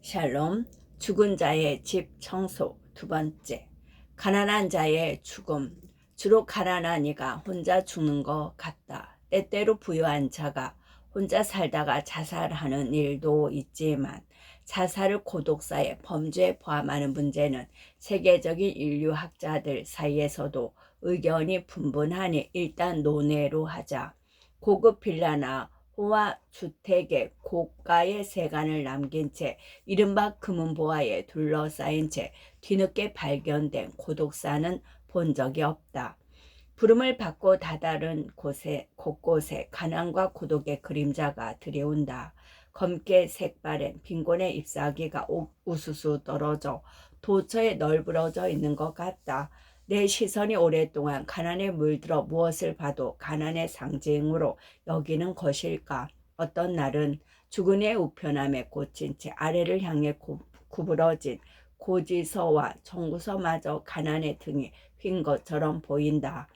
샬롬, 죽은 자의 집 청소 두 번째. 가난한 자의 죽음. 주로 가난한 이가 혼자 죽는 것 같다. 때때로 부유한 자가 혼자 살다가 자살하는 일도 있지만 자살을 고독사의 범죄에 포함하는 문제는 세계적인 인류학자들 사이에서도 의견이 분분하니 일단 논외로 하자. 고급 빌라나 호화 주택의 고가의 세간을 남긴 채 이른바 금은보화에 둘러싸인 채 뒤늦게 발견된 고독사는 본 적이 없다. 부름을 받고 다다른 곳곳에 가난과 고독의 그림자가 들여온다. 검게 색바랜 빈곤의 잎사귀가 우수수 떨어져 도처에 널브러져 있는 것 같다. 내 시선이 오랫동안 가난에 물들어 무엇을 봐도 가난의 상징으로 여기는 것일까? 어떤 날은 죽은 이의 우편함에 꽂힌 채 아래를 향해 구부러진 고지서와 청구서마저 가난의 등이 휜 것처럼 보인다.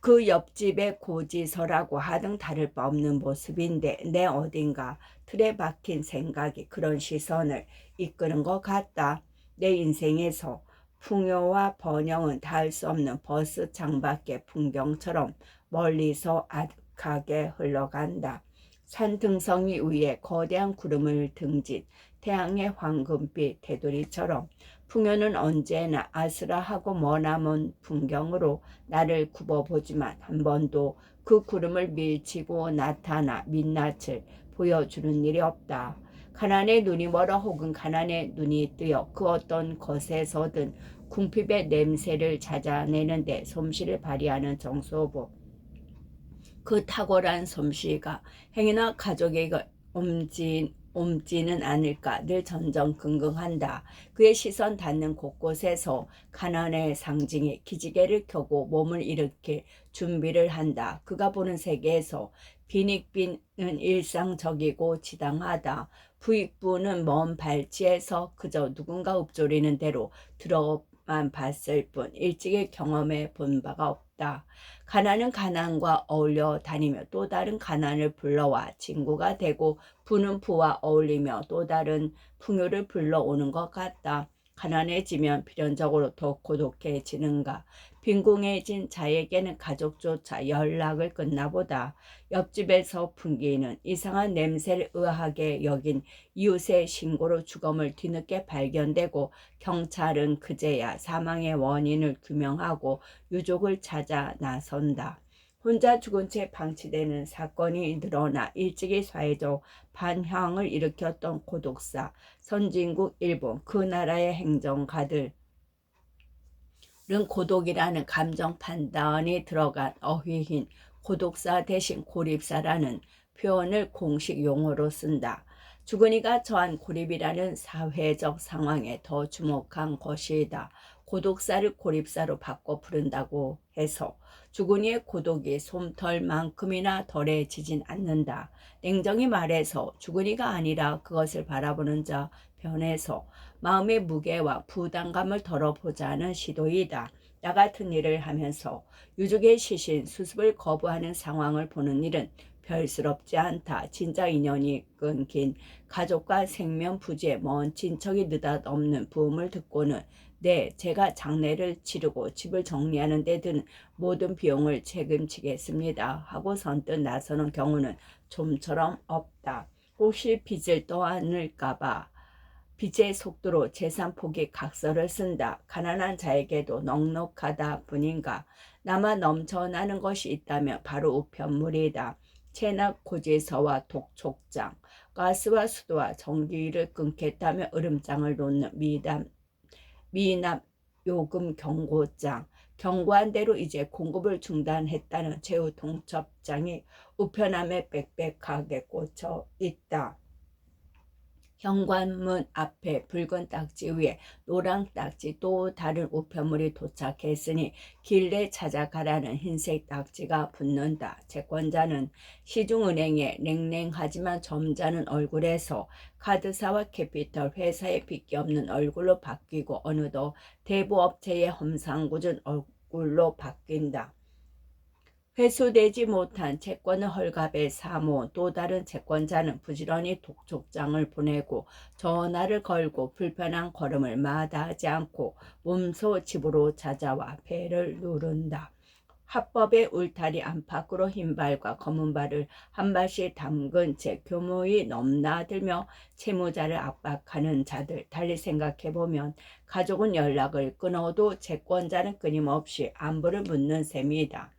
그 옆집의 고지서라고 하등 다를 바 없는 모습인데 내 어딘가 틀에 박힌 생각이 그런 시선을 이끄는 것 같다. 내 인생에서 풍요와 번영은 닿을 수 없는 버스 창밖의 풍경처럼 멀리서 아득하게 흘러간다. 산등성이 위에 거대한 구름을 등진 태양의 황금빛 테두리처럼 풍요는 언제나 아스라하고 머나먼 풍경으로 나를 굽어보지만 한 번도 그 구름을 밀치고 나타나 민낯을 보여주는 일이 없다. 가난의 눈이 멀어 혹은 가난의 눈이 뜨여 그 어떤 것에서든 궁핍의 냄새를 찾아내는데 솜씨를 발휘하는 정소부. 그 탁월한 솜씨가 행여나 가족에게 옮지는 않을까 늘 전전긍긍한다. 그의 시선 닿는 곳곳에서 가난의 상징이 기지개를 켜고 몸을 일으킬 준비를 한다. 그가 보는 세계에서 빈익빈은 일상적이고 지당하다. 부익부는 먼 발치에서 그저 누군가 읊조리는 대로 들어만 봤을 뿐 일찍이 경험해 본 바가 없다. 가난은 가난과 어울려 다니며 또 다른 가난을 불러와 친구가 되고 부는 부와 어울리며 또 다른 풍요를 불러오는 것 같다. 가난해지면 필연적으로 더 고독해지는가. 빈궁해진 자에게는 가족조차 연락을 끊나보다. 옆집에서 풍기는 이상한 냄새를 의아하게 여긴 이웃의 신고로 주검을 뒤늦게 발견되고 경찰은 그제야 사망의 원인을 규명하고 유족을 찾아 나선다. 혼자 죽은 채 방치되는 사건이 늘어나 일찍이 사회적 반향을 일으켰던 고독사, 선진국 일본 그 나라의 행정가들은 고독이라는 감정 판단이 들어간 어휘인 고독사 대신 고립사라는 표현을 공식 용어로 쓴다. 죽은 이가 처한 고립이라는 사회적 상황에 더 주목한 것이다. 고독사를 고립사로 바꿔 부른다고 해서 죽은 이의 고독이 솜털만큼이나 덜해지진 않는다. 냉정히 말해서 죽은 이가 아니라 그것을 바라보는 자 편에서 마음의 무게와 부담감을 덜어보자는 시도이다. 나 같은 일을 하면서 유족의 시신 수습을 거부하는 상황을 보는 일은 별스럽지 않다. 진짜 인연이 끊긴 가족과 생면 부지에 먼 친척이 느닷없는 부음을 듣고는 제가 장례를 치르고 집을 정리하는 데 드는 모든 비용을 책임지겠습니다 하고 선뜻 나서는 경우는 좀처럼 없다. 혹시 빚을 떠안을까봐 빚의 속도로 재산 포기 각서를 쓴다. 가난한 자에게도 넉넉하다 뿐인가. 나만 넘쳐나는 것이 있다면 바로 우편물이다. 체납 고지서와 독촉장, 가스와 수도와 전기를 끊겠다며 으름장을 놓는 미납 요금 경고장, 경고한 대로 이제 공급을 중단했다는 최후 통첩장이 우편함에 빽빽하게 꽂혀 있다. 현관문 앞에 붉은 딱지 위에 노랑 딱지 또 다른 우편물이 도착했으니 길래 찾아가라는 흰색 딱지가 붙는다. 채권자는 시중은행의 냉랭하지만 점잖은 얼굴에서 카드사와 캐피털 회사의 빚기 없는 얼굴로 바뀌고 어느덧 대부업체의 험상궂은 얼굴로 바뀐다. 회수되지 못한 채권을 헐갑에 사모 또 다른 채권자는 부지런히 독촉장을 보내고 전화를 걸고 불편한 걸음을 마다하지 않고 몸소 집으로 찾아와 배를 누른다. 합법의 울타리 안팎으로 흰 발과 검은 발을 한 발씩 담근 채 교묘히 넘나들며 채무자를 압박하는 자들. 달리 생각해보면 가족은 연락을 끊어도 채권자는 끊임없이 안부를 묻는 셈이다.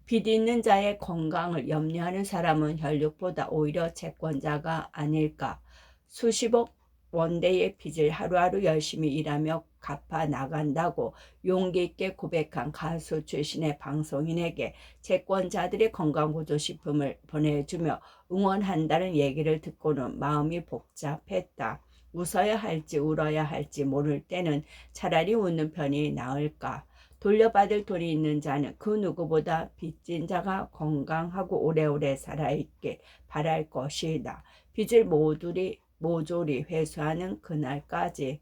빚 있는 자의 건강을 염려하는 사람은 혈육보다 오히려 채권자가 아닐까. 수십억 원대의 빚을 하루하루 열심히 일하며 갚아 나간다고 용기 있게 고백한 가수 출신의 방송인에게 채권자들의 건강보조식품을 보내주며 응원한다는 얘기를 듣고는 마음이 복잡했다. 웃어야 할지 울어야 할지 모를 때는 차라리 웃는 편이 나을까. 돌려받을 돈이 있는 자는 그 누구보다 빚진 자가 건강하고 오래오래 살아있길 바랄 것이다. 빚을 모조리 회수하는 그날까지.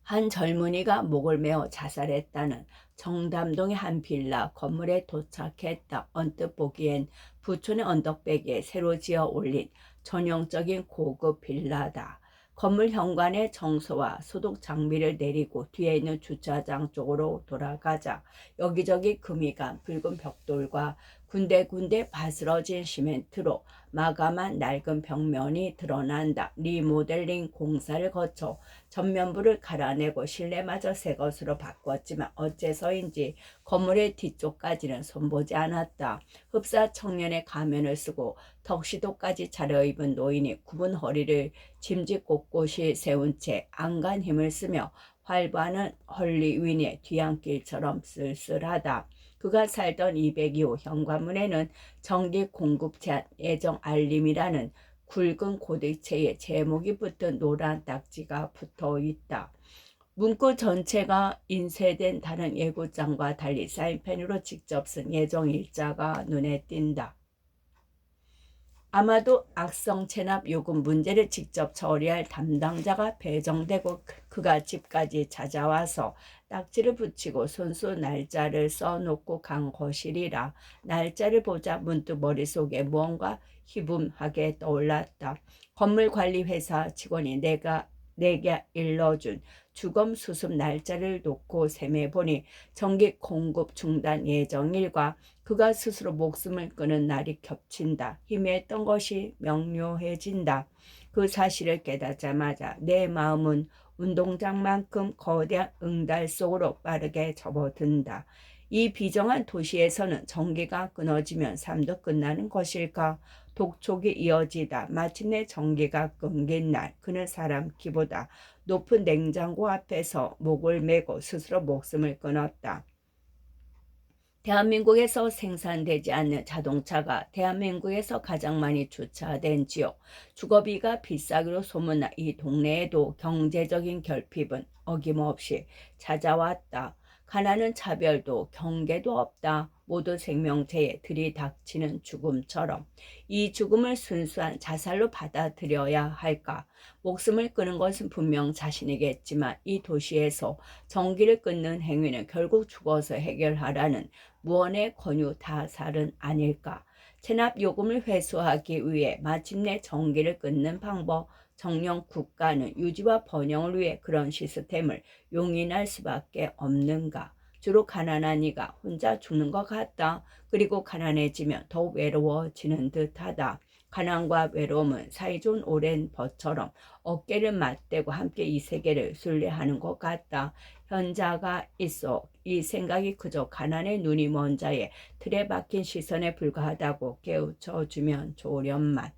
한 젊은이가 목을 메어 자살했다는 청담동의 한 빌라 건물에 도착했다. 언뜻 보기엔 부촌의 언덕배기에 새로 지어 올린 전형적인 고급 빌라다. 건물 현관에 청소와 소독 장비를 내리고 뒤에 있는 주차장 쪽으로 돌아가자 여기저기 금이 간 붉은 벽돌과 군데군데 바스러진 시멘트로 마감한 낡은 벽면이 드러난다. 리모델링 공사를 거쳐 전면부를 갈아내고 실내마저 새 것으로 바꿨지만 어째서인지 건물의 뒤쪽까지는 손보지 않았다. 흡사 청년의 가면을 쓰고 턱시도까지 차려입은 노인이 굽은 허리를 짐짓 곳곳이 세운 채 안간 힘을 쓰며 활보하는 헐리윈의 뒤안길처럼 쓸쓸하다. 그가 살던 202호 현관문에는 전기 공급 제한 예정 알림이라는 굵은 고딕체에 제목이 붙은 노란 딱지가 붙어 있다. 문구 전체가 인쇄된 다른 예고장과 달리 사인펜으로 직접 쓴 예정 일자가 눈에 띈다. 아마도 악성 체납 요금 문제를 직접 처리할 담당자가 배정되고 그가 집까지 찾아와서 딱지를 붙이고 손수 날짜를 써놓고 간 것이리라. 날짜를 보자 문득 머릿속에 무언가 희붐하게 떠올랐다. 건물관리회사 직원이 내게 일러준 주검 수습 날짜를 놓고 셈해보니 전기 공급 중단 예정일과 그가 스스로 목숨을 끊은 날이 겹친다. 희미했던 것이 명료해진다. 그 사실을 깨닫자마자 내 마음은 운동장만큼 거대한 응달 속으로 빠르게 접어든다. 이 비정한 도시에서는 전기가 끊어지면 삶도 끝나는 것일까? 독촉이 이어지다 마침내 전기가 끊긴 날 그는 사람 키보다 높은 냉장고 앞에서 목을 메고 스스로 목숨을 끊었다. 대한민국에서 생산되지 않는 자동차가 대한민국에서 가장 많이 주차된 지역, 주거비가 비싸기로 소문난 이 동네에도 경제적인 결핍은 어김없이 찾아왔다. 가난은 차별도 경계도 없다. 모든 생명체에 들이닥치는 죽음처럼 이 죽음을 순수한 자살로 받아들여야 할까? 목숨을 끊은 것은 분명 자신이겠지만 이 도시에서 전기를 끊는 행위는 결국 죽어서 해결하라는 무언의 권유 다살은 아닐까. 체납 요금을 회수하기 위해 마침내 전기를 끊는 방법. 정녕 국가는 유지와 번영을 위해 그런 시스템을 용인할 수밖에 없는가. 주로 가난한 이가 혼자 죽는 것 같다. 그리고 가난해지면 더욱 외로워지는 듯하다. 가난과 외로움은 사이좋은 오랜 벗처럼 어깨를 맞대고 함께 이 세계를 순례하는 것 같다. 현자가 있어 이 생각이 그저 가난의 눈이 먼 자의 틀에 박힌 시선에 불과하다고 깨우쳐주면 좋으련만.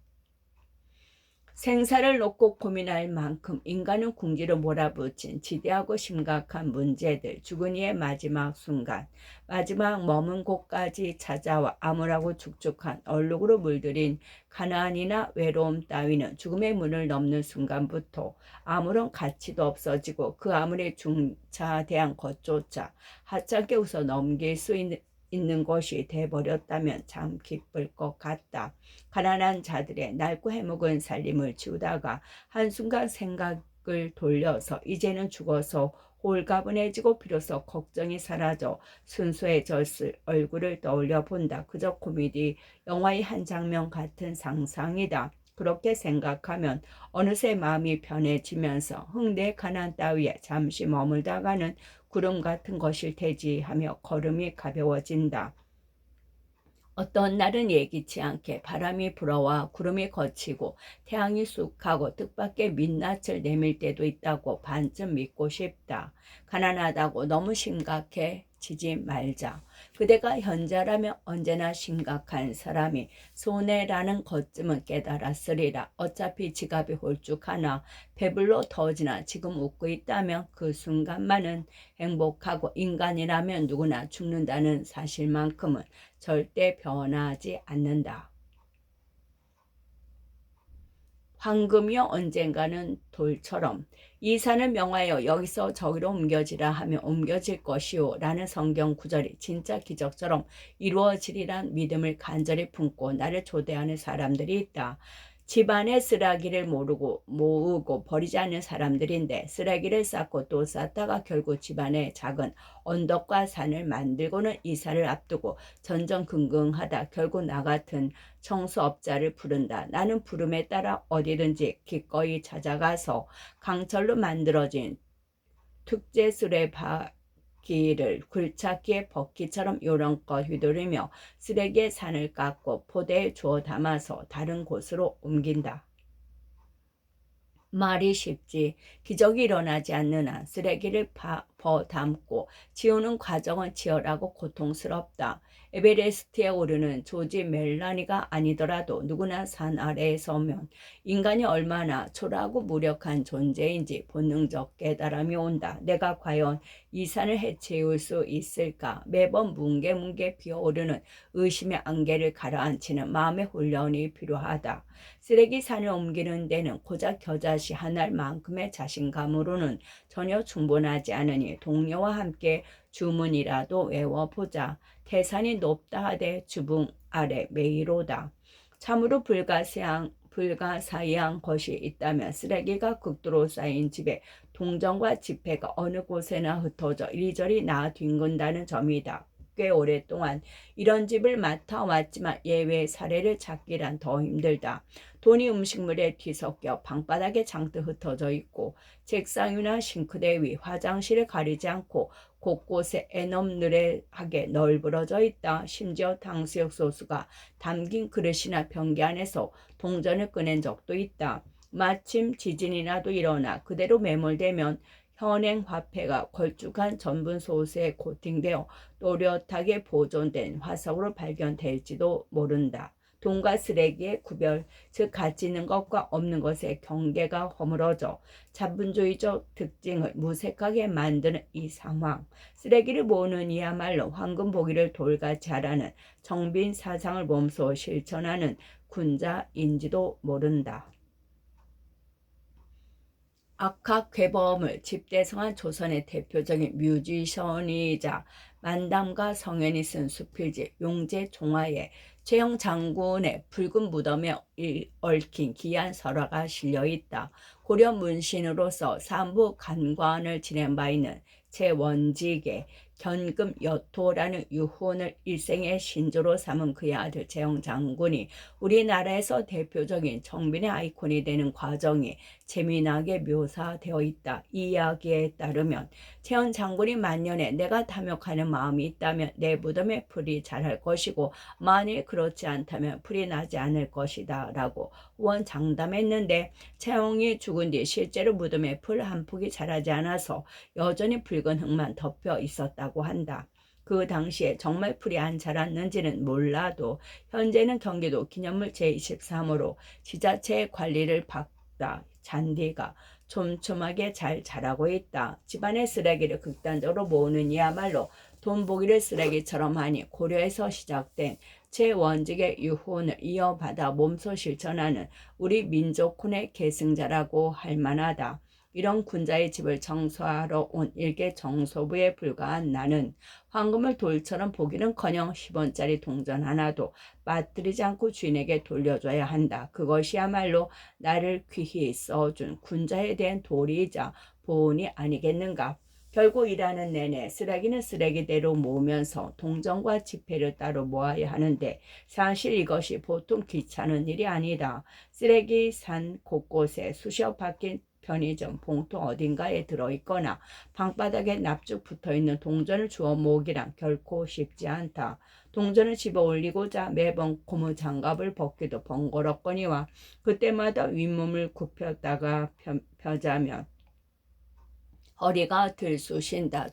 생사를 놓고 고민할 만큼 인간은 궁지로 몰아붙인 지대하고 심각한 문제들, 죽은 이의 마지막 순간, 마지막 머문 곳까지 찾아와 암울하고 축축한 얼룩으로 물들인 가난이나 외로움 따위는 죽음의 문을 넘는 순간부터 아무런 가치도 없어지고 그 아무리 중차대한 것조차 하찮게 웃어 넘길 수 있는 것이 돼버렸다면 참 기쁠 것 같다. 가난한 자들의 낡고 해묵은 살림을 지우다가 한순간 생각을 돌려서 이제는 죽어서 홀가분해지고 비로소 걱정이 사라져 순수해졌을 얼굴을 떠올려 본다. 그저 코미디 영화의 한 장면 같은 상상이다. 그렇게 생각하면 어느새 마음이 편해지면서 흥대 가난 따위에 잠시 머물다가는 구름 같은 것일 테지 하며 걸음이 가벼워진다. 어떤 날은 예기치 않게 바람이 불어와 구름이 걷히고 태양이 쑥하고 뜻밖의 민낯을 내밀 때도 있다고 반쯤 믿고 싶다. 가난하다고 너무 심각해지지 말자. 그대가 현자라면 언제나 심각한 사람이 손해라는 것쯤은 깨달았으리라. 어차피 지갑이 홀쭉하나 배불러 터지나 지금 웃고 있다면 그 순간만은 행복하고 인간이라면 누구나 죽는다는 사실만큼은 절대 변하지 않는다. 황금이여 언젠가는 돌처럼 이 산을 명하여 여기서 저기로 옮겨지라 하면 옮겨질 것이오 라는 성경 구절이 진짜 기적처럼 이루어지리란 믿음을 간절히 품고 나를 초대하는 사람들이 있다. 집안의 쓰레기를 모으고 버리지 않는 사람들인데 쓰레기를 쌓고 또 쌓다가 결국 집안에 작은 언덕과 산을 만들고는 이사를 앞두고 전전긍긍하다 결국 나 같은 청소업자를 부른다. 나는 부름에 따라 어디든지 기꺼이 찾아가서 강철로 만들어진 특제 쓰레기를 굴착기에 버킷처럼 요런껏 휘두르며 쓰레기의 산을 깎고 포대에 주워 담아서 다른 곳으로 옮긴다. 말이 쉽지 기적이 일어나지 않는 한 쓰레기를 담고 지우는 과정은 치열하고 고통스럽다. 에베레스트에 오르는 조지 멜라니가 아니더라도 누구나 산 아래에 서면 인간이 얼마나 초라하고 무력한 존재인지 본능적 깨달음이 온다. 내가 과연 이 산을 해치울 수 있을까? 매번 뭉게뭉게 피어오르는 의심의 안개를 가라앉히는 마음의 훈련이 필요하다. 쓰레기 산을 옮기는 데는 고작 겨자씨 한 알만큼의 자신감으로는 전혀 충분하지 않으니 동료와 함께 주문이라도 외워보자. 태산이 높다 하되 주붕 아래 메이로다. 참으로 불가사의한 것이 있다면 쓰레기가 극도로 쌓인 집에 동전과 지폐가 어느 곳에나 흩어져 이리저리 나뒹군다는 점이다. 꽤 오랫동안 이런 집을 맡아왔지만 예외 사례를 찾기란 더 힘들다. 돈이 음식물에 뒤섞여 방바닥에 잔뜩 흩어져 있고 책상 위나 싱크대 위 화장실을 가리지 않고 곳곳에 애넘느레하게 널브러져 있다. 심지어 탕수육 소스가 담긴 그릇이나 변기 안에서 동전을 꺼낸 적도 있다. 마침 지진이라도 일어나 그대로 매몰되면 현행 화폐가 걸쭉한 전분 소스에 코팅되어 또렷하게 보존된 화석으로 발견될지도 모른다. 돈과 쓰레기의 구별, 즉 가치 있는 것과 없는 것의 경계가 허물어져 자본주의적 특징을 무색하게 만드는 이 상황. 쓰레기를 모으는 이야말로 황금 보기를 돌같이 하라는 정빈 사상을 몸소 실천하는 군자인지도 모른다. 악학괴범을 집대성한 조선의 대표적인 뮤지션이자 만담가 성현이 쓴 수필집 용제종화에 최영 장군의 붉은 무덤에 얽힌 기이한 설화가 실려있다. 고려 문신으로서 산부 간관을 지낸 바 있는 최원직의 견금 여토라는 유훈을 일생의 신조로 삼은 그의 아들 최영 장군이 우리나라에서 대표적인 정빈의 아이콘이 되는 과정이 재미나게 묘사되어 있다. 이 이야기에 따르면 최영 장군이 만년에 내가 탐욕하는 마음이 있다면 내 무덤에 풀이 자랄 것이고 만일 그렇지 않다면 풀이 나지 않을 것이다 라고 후원장담했는데 최영이 죽은 뒤 실제로 무덤에 풀 한 폭이 자라지 않아서 여전히 붉은 흙만 덮여 있었다고 한다. 그 당시에 정말 풀이 안 자랐는지는 몰라도 현재는 경기도 기념물 제23호로 지자체의 관리를 받다 잔디가 촘촘하게 잘 자라고 있다. 집안의 쓰레기를 극단적으로 모으는 이야말로 돈 보기를 쓰레기처럼 하니 고려에서 시작된 최원직의 유훈을 이어받아 몸소 실천하는 우리 민족훈의 계승자라고 할 만하다. 이런 군자의 집을 청소하러 온 일개 정소부에 불과한 나는 황금을 돌처럼 보기는커녕 10원짜리 동전 하나도 빠뜨리지 않고 주인에게 돌려줘야 한다. 그것이야말로 나를 귀히 써준 군자에 대한 도리이자 보은이 아니겠는가. 결국 일하는 내내 쓰레기는 쓰레기대로 모으면서 동전과 지폐를 따로 모아야 하는데 사실 이것이 보통 귀찮은 일이 아니다. 쓰레기 산 곳곳에 쑤셔 박힌 편의점 봉투 어딘가에 들어있거나 방바닥에 납죽 붙어있는 동전을 주워 모으기란 결코 쉽지 않다. 동전을 집어 올리고자 매번 고무 장갑을 벗기도 번거롭거니와 그때마다 윗몸을 굽혔다가 펴자면 허리가 들쑤신다.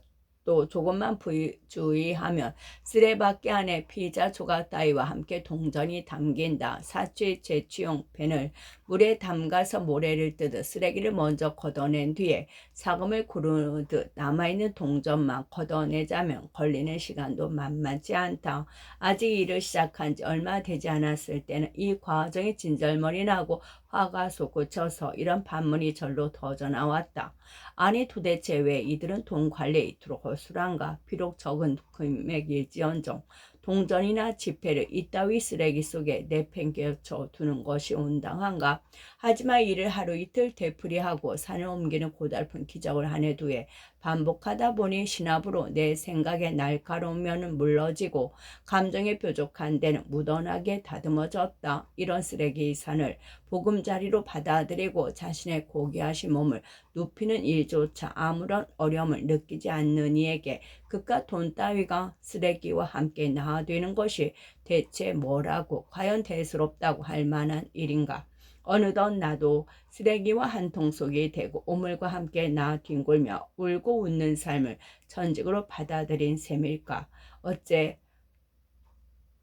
또 조금만 주의하면 쓰레받기 안에 피자 조각 따위와 함께 동전이 담긴다. 사치 재취용 펜을 물에 담가서 모래를 뜨듯 쓰레기를 먼저 걷어낸 뒤에 사금을 고르듯 남아있는 동전만 걷어내자면 걸리는 시간도 만만치 않다. 아직 일을 시작한 지 얼마 되지 않았을 때는 이 과정이 진절머리 나고 화가 솟구쳐서 이런 반문이 절로 터져나왔다. 아니 도대체 왜 이들은 돈 관리에 이토록 허술한가? 비록 적은 금액일지언정 동전이나 지폐를 이따위 쓰레기 속에 내팽개쳐 두는 것이 온당한가? 하지만 이를 하루 이틀 되풀이하고 산을 옮기는 고달픈 기적을 한 해 두 해 반복하다 보니 신압으로 내 생각의 날카로운 면은 물러지고 감정의 뾰족한 데는 묻어나게 다듬어졌다. 이런 쓰레기 산을 보금자리로 받아들이고 자신의 고귀하신 몸을 눕히는 일조차 아무런 어려움을 느끼지 않는 이에게 그깟 돈 따위가 쓰레기와 함께 나아되는 것이 대체 뭐라고 과연 대수롭다고 할 만한 일인가? 어느덧 나도 쓰레기와 한 통 속이 되고 오물과 함께 나 뒹굴며 울고 웃는 삶을 천직으로 받아들인 셈일까? 어째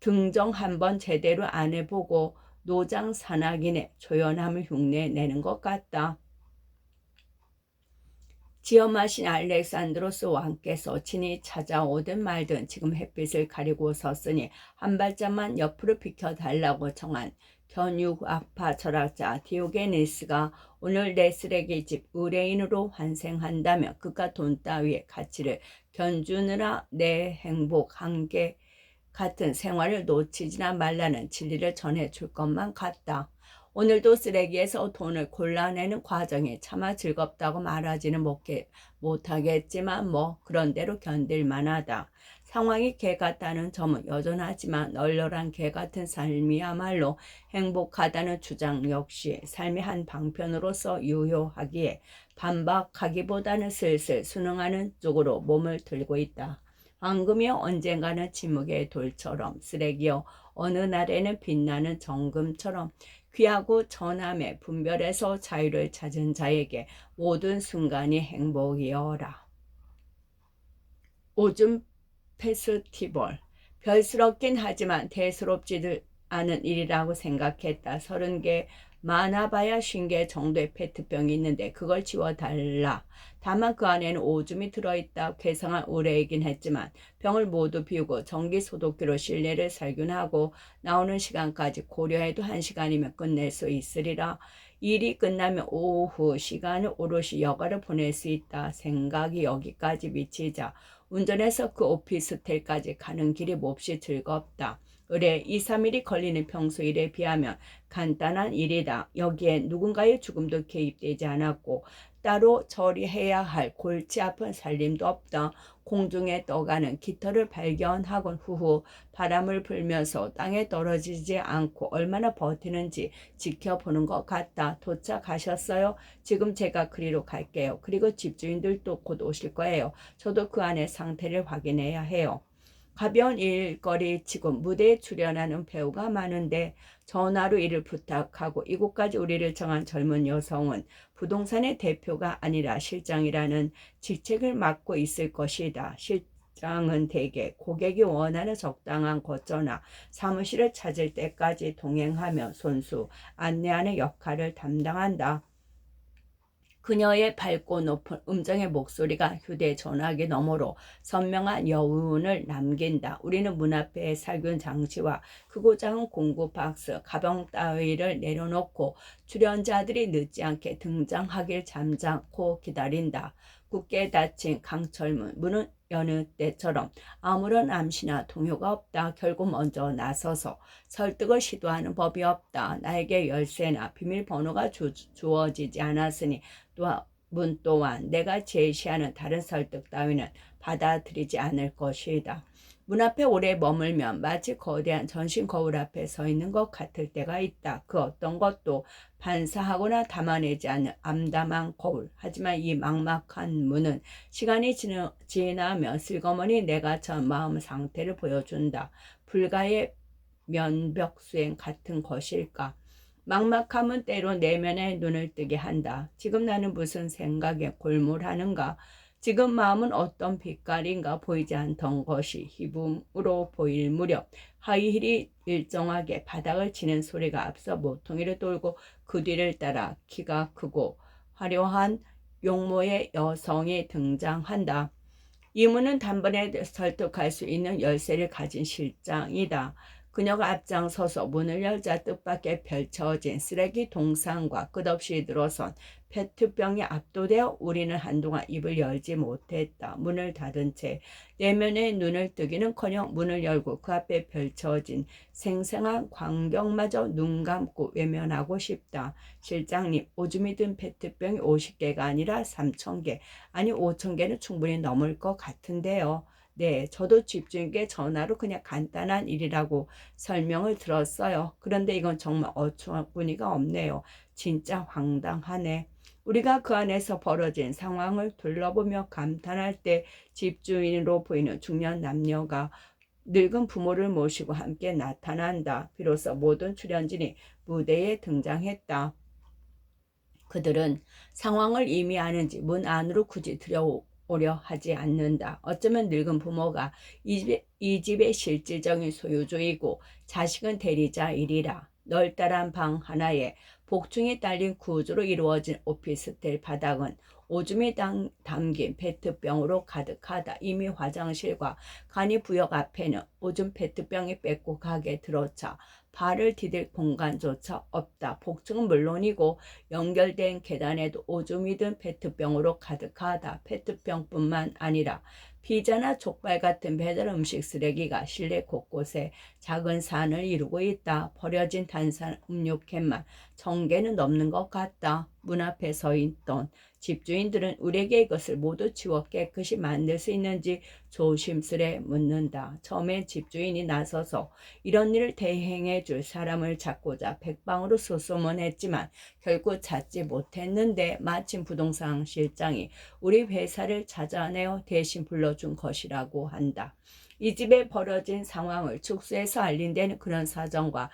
등정 한번 제대로 안 해보고 노장 산악인의 조연함을 흉내내는 것 같다. 지엄하신 알렉산드로스 왕께서 친히 찾아오든 말든 지금 햇빛을 가리고 섰으니 한 발짝만 옆으로 비켜달라고 청한 견유학파 철학자 디오게네스가 오늘 내 쓰레기집 의뢰인으로 환생한다면 그깟 돈 따위의 가치를 견주느라 내 행복 한계 같은 생활을 놓치지나 말라는 진리를 전해줄 것만 같다. 오늘도 쓰레기에서 돈을 골라내는 과정이 차마 즐겁다고 말하지는 못하겠지만 그런대로 견딜 만하다. 상황이 개 같다는 점은 여전하지만 널널한 개 같은 삶이야말로 행복하다는 주장 역시 삶의 한 방편으로서 유효하기에 반박하기보다는 슬슬 순응하는 쪽으로 몸을 들고 있다. 황금이여 언젠가는 침묵의 돌처럼 쓰레기여 어느 날에는 빛나는 정금처럼 귀하고 전함의 분별에서 자유를 찾은 자에게 모든 순간이 행복이여라. 오줌 페스티벌. 별스럽긴 하지만 대수롭지도 않은 일이라고 생각했다. 30개 많아봐야 50개 정도의 페트병이 있는데 그걸 지워달라. 다만 그 안에는 오줌이 들어있다. 괴상한 의뢰이긴 했지만 병을 모두 비우고 전기소독기로 실내를 살균하고 나오는 시간까지 고려해도 1시간이면 끝낼 수 있으리라. 일이 끝나면 오후 시간을 오롯이 여가를 보낼 수 있다. 생각이 여기까지 미치자 운전해서 그 오피스텔까지 가는 길이 몹시 즐겁다. 의뢰 2, 3일이 걸리는 평소 일에 비하면 간단한 일이다. 여기에 누군가의 죽음도 개입되지 않았고 따로 처리해야 할 골치 아픈 살림도 없다. 공중에 떠가는 깃털을 발견하곤 후후 바람을 불면서 땅에 떨어지지 않고 얼마나 버티는지 지켜보는 것 같다. 도착하셨어요? 지금 제가 그리로 갈게요. 그리고 집주인들도 곧 오실 거예요. 저도 그 안의 상태를 확인해야 해요. 가벼운 일거리치고 무대에 출연하는 배우가 많은데 전화로 일을 부탁하고 이곳까지 우리를 정한 젊은 여성은 부동산의 대표가 아니라 실장이라는 직책을 맡고 있을 것이다. 실장은 대개 고객이 원하는 적당한 거처나 사무실을 찾을 때까지 동행하며 손수 안내하는 역할을 담당한다. 그녀의 밝고 높은 음정의 목소리가 휴대전화기 너머로 선명한 여운을 남긴다. 우리는 문 앞에 살균 장치와 크고 작은 공구 박스, 가방 따위를 내려놓고 출연자들이 늦지 않게 등장하길 잠자코 기다린다. 굳게 닫힌 강철문, 문은 여느 때처럼 아무런 암시나 동요가 없다. 결국 먼저 나서서 설득을 시도하는 법이 없다. 나에게 열쇠나 비밀번호가 주어지지 않았으니 문 또한 내가 제시하는 다른 설득 따위는 받아들이지 않을 것이다. 문 앞에 오래 머물면 마치 거대한 전신 거울 앞에 서 있는 것 같을 때가 있다. 그 어떤 것도 반사하거나 담아내지 않는 암담한 거울. 하지만 이 막막한 문은 시간이 지나면 슬그머니 내가 전 마음 상태를 보여준다. 불가의 면벽수행 같은 것일까? 막막함은 때로 내면에 눈을 뜨게 한다. 지금 나는 무슨 생각에 골몰하는가? 지금 마음은 어떤 빛깔인가? 보이지 않던 것이 희붐으로 보일 무렵 하이힐이 일정하게 바닥을 치는 소리가 앞서 모퉁이를 돌고 그 뒤를 따라 키가 크고 화려한 용모의 여성이 등장한다. 이 문은 단번에 설득할 수 있는 열쇠를 가진 실장이다. 그녀가 앞장서서 문을 열자 뜻밖의 펼쳐진 쓰레기 동상과 끝없이 늘어선 페트병에 압도되어 우리는 한동안 입을 열지 못했다. 문을 닫은 채 내면의 눈을 뜨기는커녕 문을 열고 그 앞에 펼쳐진 생생한 광경마저 눈 감고 외면하고 싶다. 실장님, 오줌이 든 페트병이 50개가 아니라 3,000개, 아니 5,000개는 충분히 넘을 것 같은데요. 네, 저도 집주인께 전화로 그냥 간단한 일이라고 설명을 들었어요. 그런데 이건 정말 어처구니가 없네요. 진짜 황당하네. 우리가 그 안에서 벌어진 상황을 둘러보며 감탄할 때 집주인으로 보이는 중년 남녀가 늙은 부모를 모시고 함께 나타난다. 비로소 모든 출연진이 무대에 등장했다. 그들은 상황을 이미 아는지 문 안으로 굳이 들여오려 하지 않는다. 어쩌면 늙은 부모가 이 집의 실질적인 소유주이고 자식은 대리자이리라. 널따란 방 하나에 복층이 딸린 구조로 이루어진 오피스텔 바닥은 오줌이 담긴 페트병으로 가득하다. 이미 화장실과 간이부역 앞에는 오줌 페트병이 뺏고 가게 들어차 발을 디딜 공간조차 없다. 복층은 물론이고 연결된 계단에도 오줌이 든 페트병으로 가득하다. 페트병뿐만 아니라 피자나 족발 같은 배달 음식 쓰레기가 실내 곳곳에 작은 산을 이루고 있다. 버려진 탄산 음료캔만 1,000개는 넘는 것 같다. 문 앞에 서 있던 집주인들은 우리에게 이것을 모두 치워 깨끗이 만들 수 있는지 조심스레 묻는다. 처음엔 집주인이 나서서 이런 일을 대행해 줄 사람을 찾고자 백방으로 수소문했지만 결국 찾지 못했는데 마침 부동산 실장이 우리 회사를 찾아내어 대신 불러준 것이라고 한다. 이 집에 벌어진 상황을 축소해서 알린 데는 그런 사정과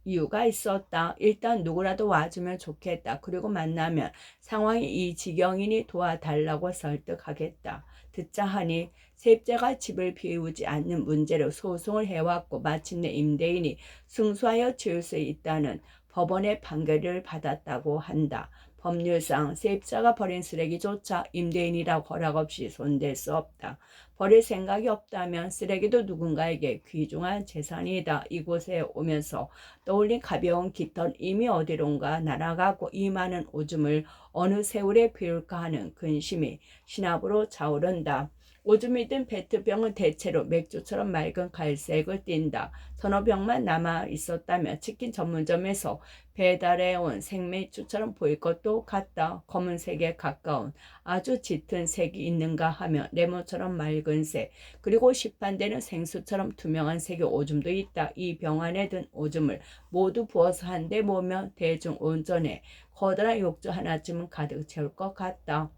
이유가 있었다. 일단 누구라도 와주면 좋겠다. 그리고 만나면 상황이 이 지경이니 도와달라고 설득하겠다. 듣자 하니 세입자가 집을 비우지 않는 문제로 소송을 해왔고 마침내 임대인이 승소하여 지을 수 있다는 법원의 판결을 받았다고 한다. 법률상 세입자가 버린 쓰레기조차 임대인이라고 허락 없이 손댈 수 없다. 버릴 생각이 없다면 쓰레기도 누군가에게 귀중한 재산이다. 이곳에 오면서 떠올린 가벼운 깃털 이미 어디론가 날아가고 이 많은 오줌을 어느 세월에 비울까 하는 근심이 신압으로 차오른다. 오줌이 든 페트병은 대체로 맥주처럼 맑은 갈색을 띈다. 서너 병만 남아 있었다면 치킨 전문점에서 배달해온 생맥주처럼 보일 것도 같다. 검은색에 가까운 아주 짙은 색이 있는가 하면 레몬처럼 맑은 색, 그리고 시판되는 생수처럼 투명한 색의 오줌도 있다. 이 병 안에 든 오줌을 모두 부어서 한데 모으면 대중 온전에 커다란 욕조 하나쯤은 가득 채울 것 같다.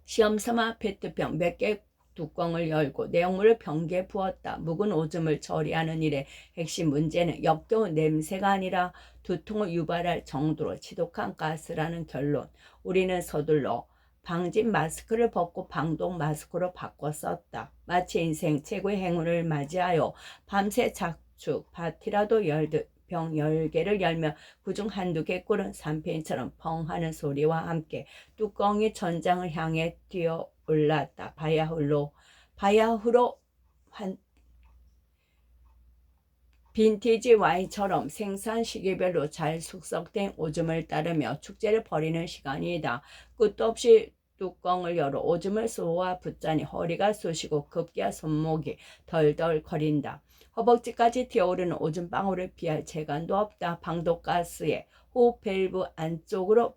시험삼아 페트병 몇 개 뚜껑을 열고 내용물을 병기에 부었다. 묵은 오줌을 처리하는 일의 핵심 문제는 역겨운 냄새가 아니라 두통을 유발할 정도로 지독한 가스라는 결론. 우리는 서둘러 방진 마스크를 벗고 방독 마스크로 바꿔 썼다. 마치 인생 최고의 행운을 맞이하여 밤새 작축 파티라도 열듯 병 10개를 열며 그중 한두 개 꿀은 삼페인처럼 펑 하는 소리와 함께 뚜껑이 천장을 향해 뛰어 올랐다. 바야흐로 빈티지 와인처럼 생산 시기별로 잘 숙성된 오줌을 따르며 축제를 벌이는 시간이다. 끝도 없이 뚜껑을 열어 오줌을 쏘아 붓자니 허리가 쑤시고 급기야 손목이 덜덜 거린다. 허벅지까지 튀어오르는 오줌방울을 피할 재간도 없다. 방독가스에 호흡 밸브 안쪽으로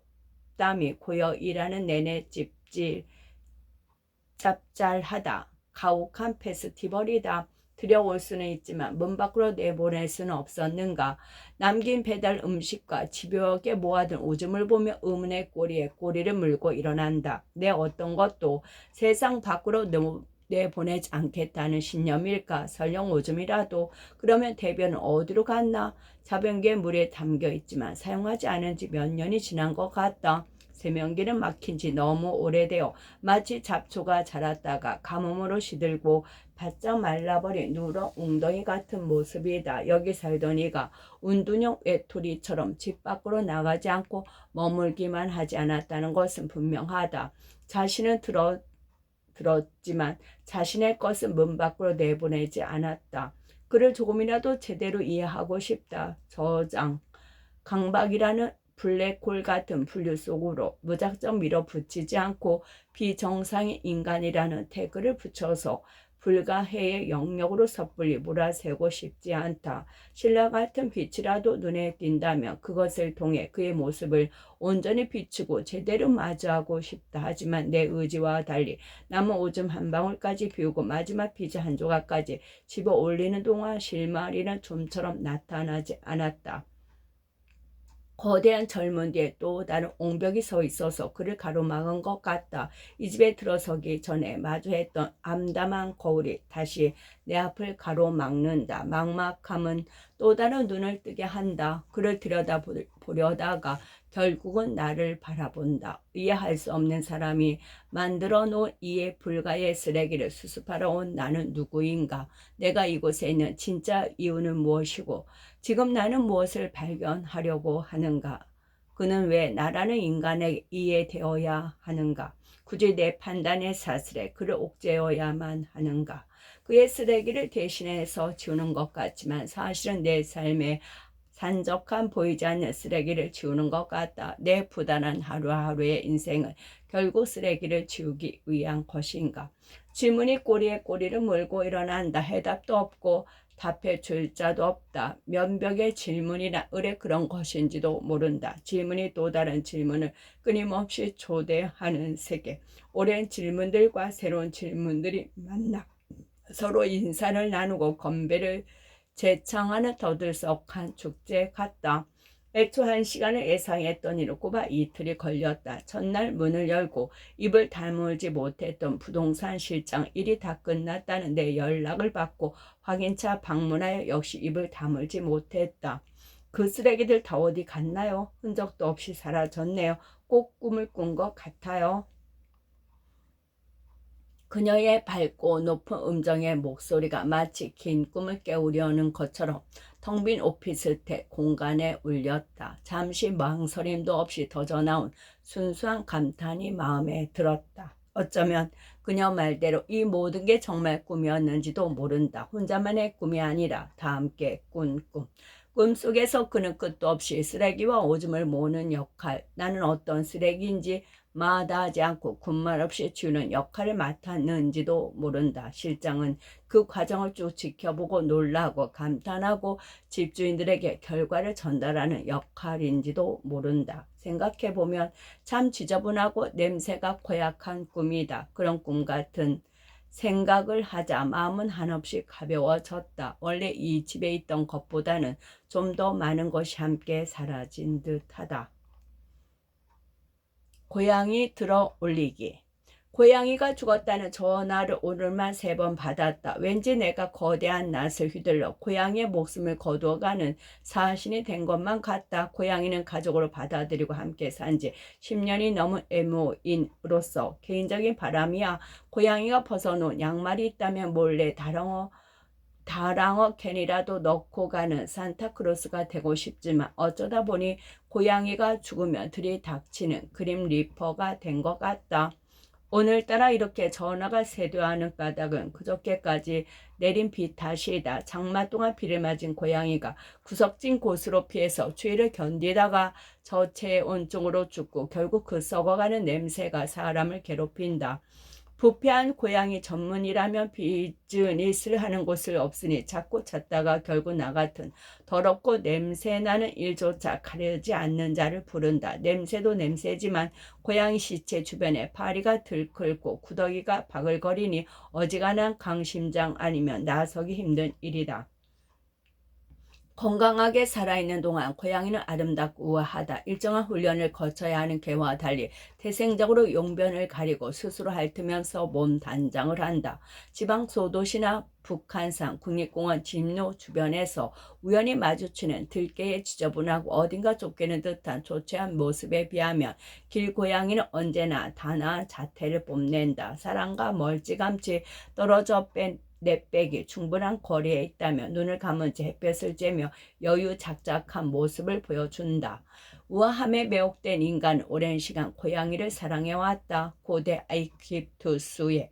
땀이 고여 일하는 내내 짭짤하다. 가혹한 페스티벌이다. 들여올 수는 있지만 문 밖으로 내보낼 수는 없었는가. 남긴 배달 음식과 집요하게 모아둔 오줌을 보며 의문의 꼬리에 꼬리를 물고 일어난다. 내 어떤 것도 세상 밖으로 내보내지 않겠다는 신념일까. 설령 오줌이라도. 그러면 대변은 어디로 갔나. 자변기에 물에 담겨 있지만 사용하지 않은 지 몇 년이 지난 것 같다. 세면기는 막힌 지 너무 오래되어 마치 잡초가 자랐다가 가뭄으로 시들고 바짝 말라버린 누런 웅덩이 같은 모습이다. 여기 살던 이가 운둔형 외톨이처럼 집 밖으로 나가지 않고 머물기만 하지 않았다는 것은 분명하다. 자신은 들었지만 자신의 것은 문 밖으로 내보내지 않았다. 그를 조금이라도 제대로 이해하고 싶다. 저장 강박이라는 블랙홀 같은 분류 속으로 무작정 밀어붙이지 않고 비정상의 인간이라는 태그를 붙여서 불가해의 영역으로 섣불리 몰아세우고 싶지 않다. 신라 같은 빛이라도 눈에 띈다면 그것을 통해 그의 모습을 온전히 비추고 제대로 마주하고 싶다. 하지만 내 의지와 달리 남은 오줌 한 방울까지 비우고 마지막 피자 한 조각까지 집어 올리는 동안 실마리는 좀처럼 나타나지 않았다. 거대한 절문 뒤에 또 다른 옹벽이 서 있어서 그를 가로막은 것 같다. 이 집에 들어서기 전에 마주했던 암담한 거울이 다시 내 앞을 가로막는다. 막막함은 또 다른 눈을 뜨게 한다. 그를 들여다보려다가 결국은 나를 바라본다. 이해할 수 없는 사람이 만들어 놓은 이해 불가의 쓰레기를 수습하러 온 나는 누구인가? 내가 이곳에 있는 진짜 이유는 무엇이고 지금 나는 무엇을 발견하려고 하는가? 그는 왜 나라는 인간에 이해되어야 하는가? 굳이 내 판단의 사슬에 그를 옥죄어야만 하는가? 그의 쓰레기를 대신해서 지우는 것 같지만 사실은 내 삶에 산적한 보이지 않는 쓰레기를 지우는 것 같다. 내 부단한 하루하루의 인생은 결국 쓰레기를 지우기 위한 것인가? 질문이 꼬리에 꼬리를 물고 일어난다. 해답도 없고 답해 줄 자도 없다. 면벽의 질문이나 의뢰 그런 것인지도 모른다. 질문이 또 다른 질문을 끊임없이 초대하는 세계. 오랜 질문들과 새로운 질문들이 만나 서로 인사를 나누고 건배를 재창하는 더들썩한 축제 같다. 애초 1시간을 예상했던 이를 꼽아 이틀이 걸렸다. 첫날 문을 열고 입을 다물지 못했던 부동산 실장 일이 다 끝났다는 내 연락을 받고 확인차 방문하여 역시 입을 다물지 못했다. 그 쓰레기들 다 어디 갔나요? 흔적도 없이 사라졌네요. 꼭 꿈을 꾼 것 같아요. 그녀의 밝고 높은 음정의 목소리가 마치 긴 꿈을 깨우려는 것처럼 텅 빈 오피스텔 공간에 울렸다. 잠시 망설임도 없이 터져나온 순수한 감탄이 마음에 들었다. 어쩌면 그녀 말대로 이 모든 게 정말 꿈이었는지도 모른다. 혼자만의 꿈이 아니라 다 함께 꾼 꿈. 꿈속에서 그는 끝도 없이 쓰레기와 오줌을 모으는 역할, 나는 어떤 쓰레기인지 마다하지 않고 군말 없이 지우는 역할을 맡았는지도 모른다. 실장은 그 과정을 쭉 지켜보고 놀라고 감탄하고 집주인들에게 결과를 전달하는 역할인지도 모른다. 생각해보면 참 지저분하고 냄새가 고약한 꿈이다. 그런 꿈 같은 생각을 하자 마음은 한없이 가벼워졌다. 원래 이 집에 있던 것보다는 좀 더 많은 것이 함께 사라진 듯하다. 고양이 들어 올리기. 고양이가 죽었다는 전화를 오늘만 3번 받았다. 왠지 내가 거대한 낫을 휘둘러 고양이의 목숨을 거두어가는 사신이 된 것만 같다. 고양이는 가족으로 받아들이고 함께 산 지 10년이 넘은 애모인으로서 개인적인 바람이야. 고양이가 벗어놓은 양말이 있다면 몰래 다랑어 캔이라도 넣고 가는 산타크로스가 되고 싶지만 어쩌다 보니 고양이가 죽으면 들이닥치는 그림 리퍼가 된 것 같다. 오늘따라 이렇게 전화가 쇄도하는 까닭은 그저께까지 내린 비 탓이다. 장마 동안 비를 맞은 고양이가 구석진 곳으로 피해서 추위를 견디다가 저체온증으로 죽고 결국 그 썩어가는 냄새가 사람을 괴롭힌다. 부패한 고양이 전문이라면 비즈니스를 하는 곳을 없으니 자꾸 찾다가 결국 나 같은 더럽고 냄새나는 일조차 가려지 않는 자를 부른다. 냄새도 냄새지만 고양이 시체 주변에 파리가 들끓고 구더기가 바글거리니 어지간한 강심장 아니면 나서기 힘든 일이다. 건강하게 살아있는 동안 고양이는 아름답고 우아하다. 일정한 훈련을 거쳐야 하는 개와 달리 태생적으로 용변을 가리고 스스로 핥으면서 몸 단장을 한다. 지방 소도시나 북한산 국립공원 진로 주변에서 우연히 마주치는 들개의 지저분하고 어딘가 쫓기는 듯한 초췌한 모습에 비하면 길고양이는 언제나 단아한 자태를 뽐낸다. 사람과 멀찌감치 떨어져 뺀 내백이 충분한 거리에 있다면 눈을 감은 채 햇볕을 쬐며 여유작작한 모습을 보여준다. 우아함에 매혹된 인간은 오랜 시간 고양이를 사랑해왔다. 고대 아이집투스의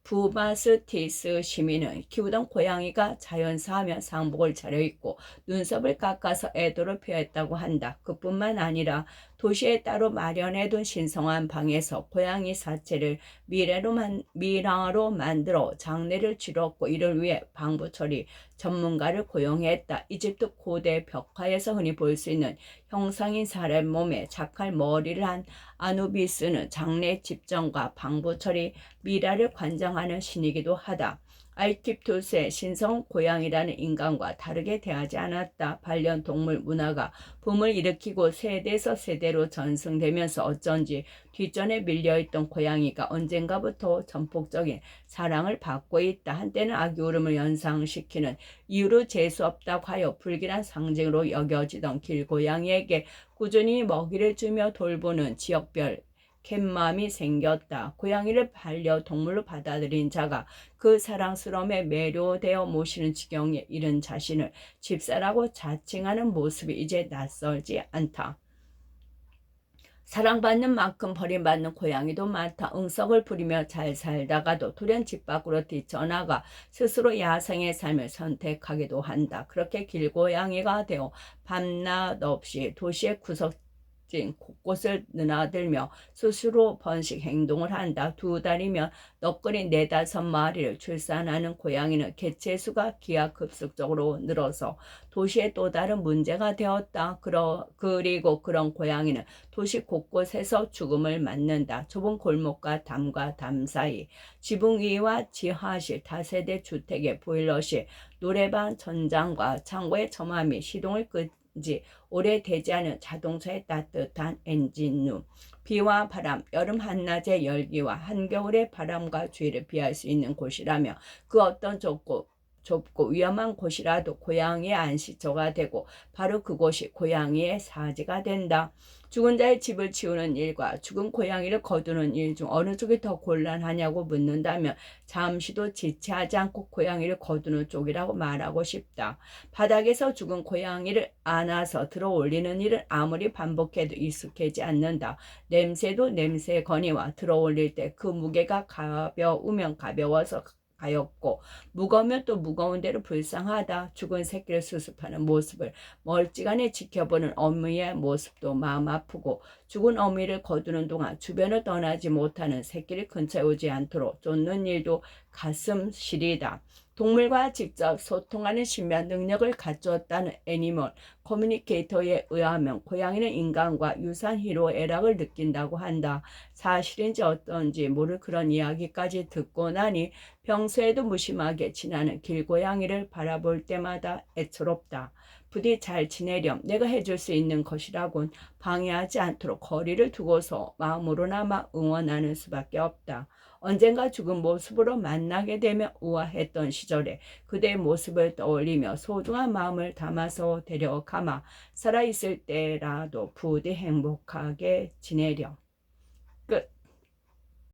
부마스티스 시민은 키우던 고양이가 자연사하며 상복을 차려입고 눈썹을 깎아서 애도를 표했다고 한다. 그뿐만 아니라 도시에 따로 마련해둔 신성한 방에서 고양이 사체를 미라로 만들어 장례를 치렀고 이를 위해 방부처리 전문가를 고용했다. 이집트 고대 벽화에서 흔히 볼 수 있는 형상인 사람 몸에 착할 머리를 한 아누비스는 장례 집정과 방부처리 미라를 관장하는 신이기도 하다. 아이집투스의 신성 고양이라는 인간과 다르게 대하지 않았다. 반려동물 문화가 붐을 일으키고 세대에서 세대로 전승되면서 어쩐지 뒷전에 밀려있던 고양이가 언젠가부터 전폭적인 사랑을 받고 있다. 한때는 아기 울음을 연상시키는 이유로 재수없다고 하여 불길한 상징으로 여겨지던 길고양이에게 꾸준히 먹이를 주며 돌보는 지역별 캣맘이 생겼다. 고양이를 반려동물로 받아들인 자가 그 사랑스러움에 매료되어 모시는 지경에 이른 자신을 집사라고 자칭하는 모습이 이제 낯설지 않다. 사랑받는 만큼 버림받는 고양이도 많다. 응석을 부리며 잘 살다가도 돌연 집 밖으로 뛰쳐나가 스스로 야생의 삶을 선택하기도 한다. 그렇게 길고양이가 되어 밤낮 없이 도시의 구석 곳곳을 드나들며 스스로 번식 행동을 한다. 2달이면 너끈히 4-5마리를 출산하는 고양이는 개체 수가 기하급수적으로 늘어서 도시의 또 다른 문제가 되었다. 그리고 그런 고양이는 도시 곳곳에서 죽음을 맞는다. 좁은 골목과 담과 담 사이, 지붕 위와 지하실, 다세대 주택의 보일러실, 노래방 전장과 창고의 처마미, 시동을 지 오래되지 않은 자동차의 따뜻한 엔진룸, 비와 바람, 여름 한낮의 열기와 한겨울의 바람과 추위를 피할 수 있는 곳이라며 그 어떤 좁고 위험한 곳이라도 고양이의 안식처가 되고 바로 그곳이 고양이의 사지가 된다. 죽은 자의 집을 치우는 일과 죽은 고양이를 거두는 일 중 어느 쪽이 더 곤란하냐고 묻는다면 잠시도 지체하지 않고 고양이를 거두는 쪽이라고 말하고 싶다. 바닥에서 죽은 고양이를 안아서 들어 올리는 일은 아무리 반복해도 익숙해지 않는다. 냄새도 냄새 거니와 들어 올릴 때 그 무게가 가벼우면 가벼워서 가였고 무거우면 또 무거운 대로 불쌍하다. 죽은 새끼를 수습하는 모습을 멀찌감치 지켜보는 어미의 모습도 마음 아프고 죽은 어미를 거두는 동안 주변을 떠나지 못하는 새끼를 근처에 오지 않도록 쫓는 일도 가슴 시리다. 동물과 직접 소통하는 신비한 능력을 갖추었다는 애니멀 커뮤니케이터에 의하면 고양이는 인간과 유사한 희로애락을 느낀다고 한다. 사실인지 어떤지 모를 그런 이야기까지 듣고 나니 평소에도 무심하게 지나는 길고양이를 바라볼 때마다 애처롭다. 부디 잘 지내렴. 내가 해줄 수 있는 것이라곤 방해하지 않도록 거리를 두고서 마음으로나마 응원하는 수밖에 없다. 언젠가 죽은 모습으로 만나게 되며 우아했던 시절에 그대의 모습을 떠올리며 소중한 마음을 담아서 데려가마 살아있을 때라도 부디 행복하게 지내렴.